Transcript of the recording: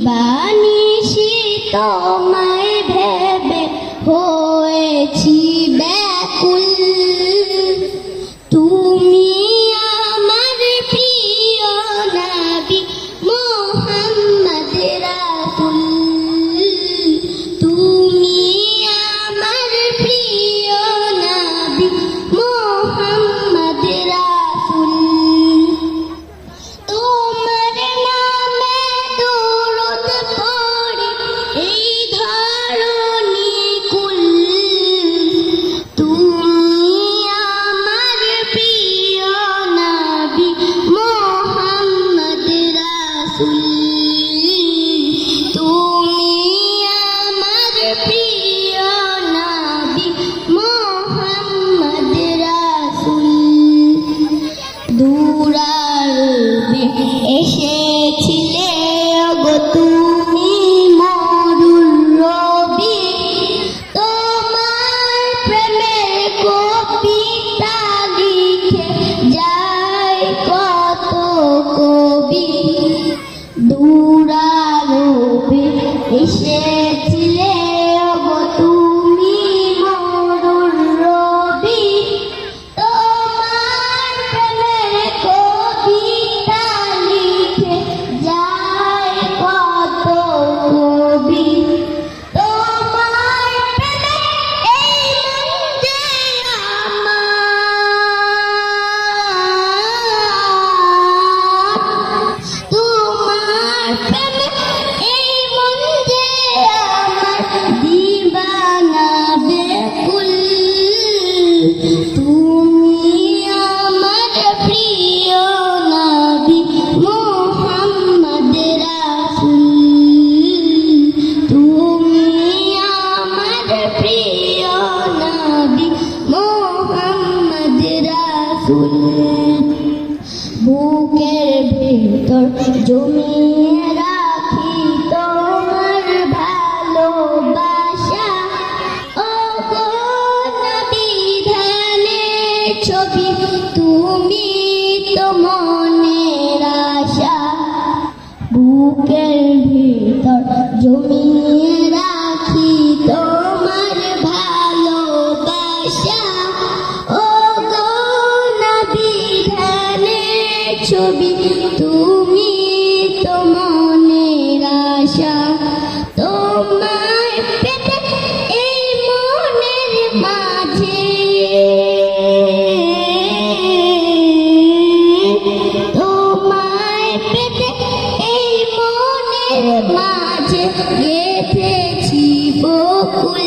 দিবানিশি তোমায় ভেবে হয়েছি ব্যাকুল। তুমি আমার প্রিয় নবী মুহাম্মদ রাসূল। তুমি আমার প্রিয় নবী মুহাম্মদ রাসূল। তোমার নামে দরুদ পড়ে এই ধরণী কুল। তুমি আমার প্রিয় নবী মুহাম্মদ রাসূল। তুমি আমার প্রিয় নবী মুহাম্মদ রাসূল। দূরারবে এসেছিলে গো তুমি মরুর রবি। তোমার প্রেমের কবিতা লিখে যায় কত কবি। দূরারবে এসেছিলে গো তুমি মরুর রবি। তোমার প্রেমের কবিতা লিখে যায় কত কবি। তোমার প্রেমে এই মন যে আমার। তোমার প্রেমে এই মন যে আমার দিবানা বেকুল। তুমি আমার প্রিয় নবী মুহাম্মদ রাসূল। তুমি আমার প্রিয় নবী মুহাম্মদ রাসূল। বুকের ভেতর জমিয়ে রাখি তোমার ভালোবাসা। ও গো নবী ধ্যানের ছবি তুমি তো মনের আশা। বুকের ভেতর জমিয়ে রাখি তোমার ভালোবাসা। ও গো নবী ধ্যানের ছবি তুমি তো মনের আশা। তোমায় পেতে এই মনের মাঝে, তোমায় পেতে এই মনের মাঝে গেঁথেছি বকুল।